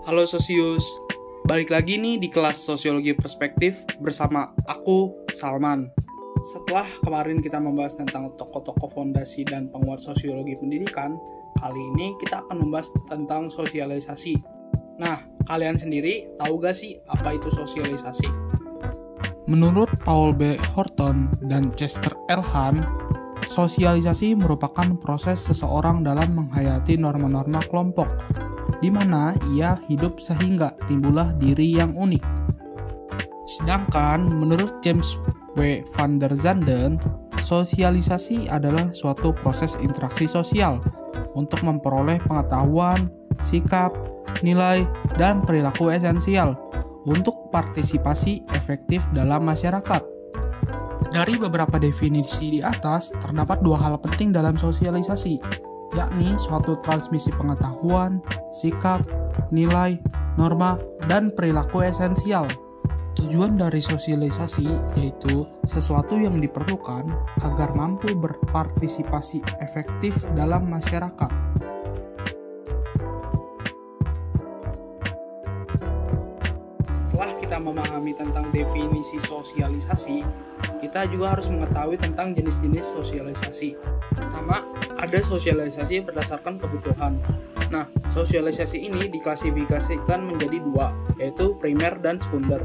Halo Sosius, balik lagi nih di kelas Sosiologi Perspektif bersama aku, Salman. Setelah kemarin kita membahas tentang tokoh-tokoh fondasi dan penguat sosiologi pendidikan, kali ini kita akan membahas tentang sosialisasi. Nah, kalian sendiri tahu gak sih apa itu sosialisasi? Menurut Paul B. Horton dan Chester L. Hunt, sosialisasi merupakan proses seseorang dalam menghayati norma-norma kelompok, di mana ia hidup sehingga timbullah diri yang unik. Sedangkan menurut James W. van der Zanden, sosialisasi adalah suatu proses interaksi sosial untuk memperoleh pengetahuan, sikap, nilai, dan perilaku esensial untuk partisipasi efektif dalam masyarakat. Dari beberapa definisi di atas, terdapat dua hal penting dalam sosialisasi, yakni suatu transmisi pengetahuan, sikap, nilai, norma, dan perilaku esensial. Tujuan dari sosialisasi yaitu sesuatu yang diperlukan agar mampu berpartisipasi efektif dalam masyarakat. Setelah kita memahami tentang definisi sosialisasi, kita juga harus mengetahui tentang jenis-jenis sosialisasi. Pertama, ada sosialisasi berdasarkan kebutuhan. Nah, sosialisasi ini diklasifikasikan menjadi dua, yaitu primer dan sekunder.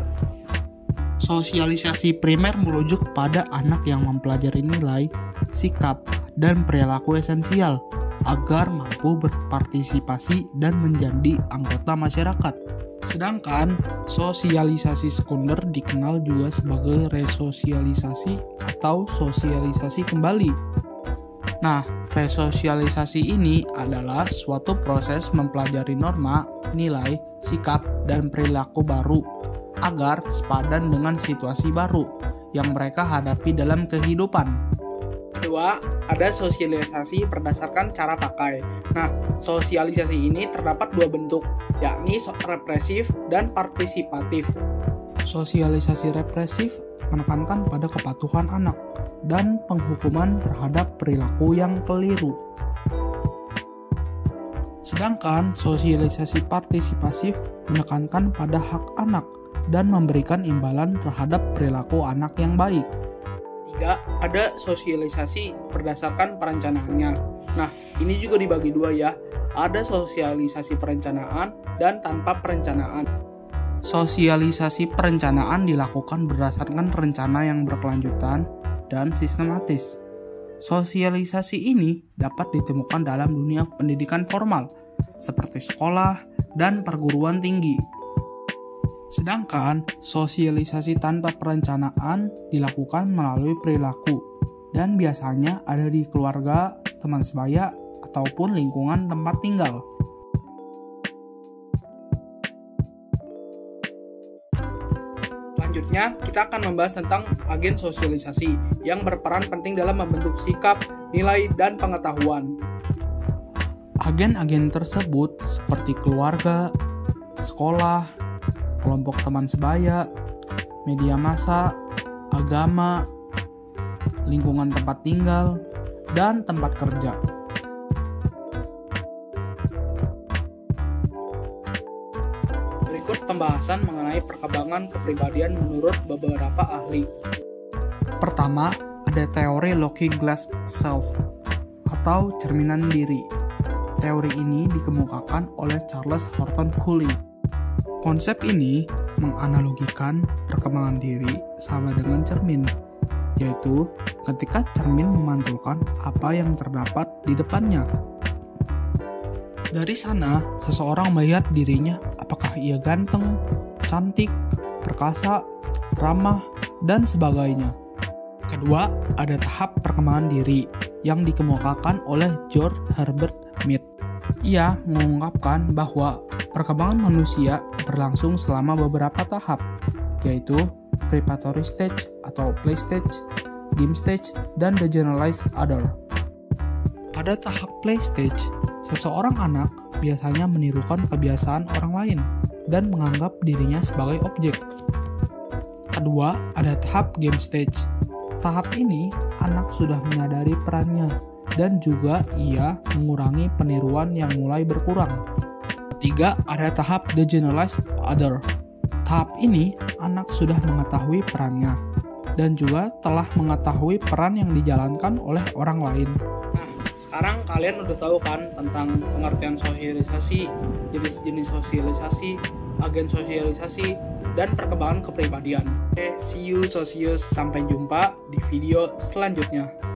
Sosialisasi primer merujuk pada anak yang mempelajari nilai, sikap, dan perilaku esensial agar mampu berpartisipasi dan menjadi anggota masyarakat. Sedangkan sosialisasi sekunder dikenal juga sebagai resosialisasi atau sosialisasi kembali. Nah, resosialisasi ini adalah suatu proses mempelajari norma, nilai, sikap, dan perilaku baru agar sepadan dengan situasi baru yang mereka hadapi dalam kehidupan. Kedua, ada sosialisasi berdasarkan cara pakai. Nah, sosialisasi ini terdapat dua bentuk, yakni represif dan partisipatif. Sosialisasi represif menekankan pada kepatuhan anak dan penghukuman terhadap perilaku yang keliru. Sedangkan sosialisasi partisipasif menekankan pada hak anak dan memberikan imbalan terhadap perilaku anak yang baik. Tiga, ada sosialisasi berdasarkan perencanaannya. Nah, ini juga dibagi dua ya. Ada sosialisasi perencanaan dan tanpa perencanaan. Sosialisasi perencanaan dilakukan berdasarkan rencana yang berkelanjutan dan sistematis. Sosialisasi ini dapat ditemukan dalam dunia pendidikan formal, seperti sekolah dan perguruan tinggi. Sedangkan sosialisasi tanpa perencanaan dilakukan melalui perilaku dan biasanya ada di keluarga, teman sebaya, ataupun lingkungan tempat tinggal. Selanjutnya, kita akan membahas tentang agen sosialisasi yang berperan penting dalam membentuk sikap, nilai, dan pengetahuan. Agen-agen tersebut seperti keluarga, sekolah, kelompok teman sebaya, media massa, agama, lingkungan tempat tinggal, dan tempat kerja. Berikut pembahasan mengenai perkembangan kepribadian menurut beberapa ahli. Pertama, ada teori looking glass self atau cerminan diri. Teori ini dikemukakan oleh Charles Horton Cooley. Konsep ini menganalogikan perkembangan diri sama dengan cermin, yaitu ketika cermin memantulkan apa yang terdapat di depannya. Dari sana, seseorang melihat dirinya apakah ia ganteng, cantik, perkasa, ramah, dan sebagainya. Kedua, ada tahap perkembangan diri yang dikemukakan oleh George Herbert Mead. Ia mengungkapkan bahwa perkembangan manusia berlangsung selama beberapa tahap, yaitu preparatory stage atau play stage, game stage, dan the generalized other. Pada tahap play stage, seseorang anak biasanya menirukan kebiasaan orang lain dan menganggap dirinya sebagai objek. Kedua, ada tahap game stage. Tahap ini, anak sudah menyadari perannya dan juga ia mengurangi peniruan yang mulai berkurang. Ketiga, ada tahap the generalized other. Tahap ini, anak sudah mengetahui perannya dan juga telah mengetahui peran yang dijalankan oleh orang lain. Nah, sekarang kalian udah tahu kan tentang pengertian sosialisasi, jenis-jenis sosialisasi, agen sosialisasi, dan perkembangan kepribadian. Oke, see you sosius, sampai jumpa di video selanjutnya.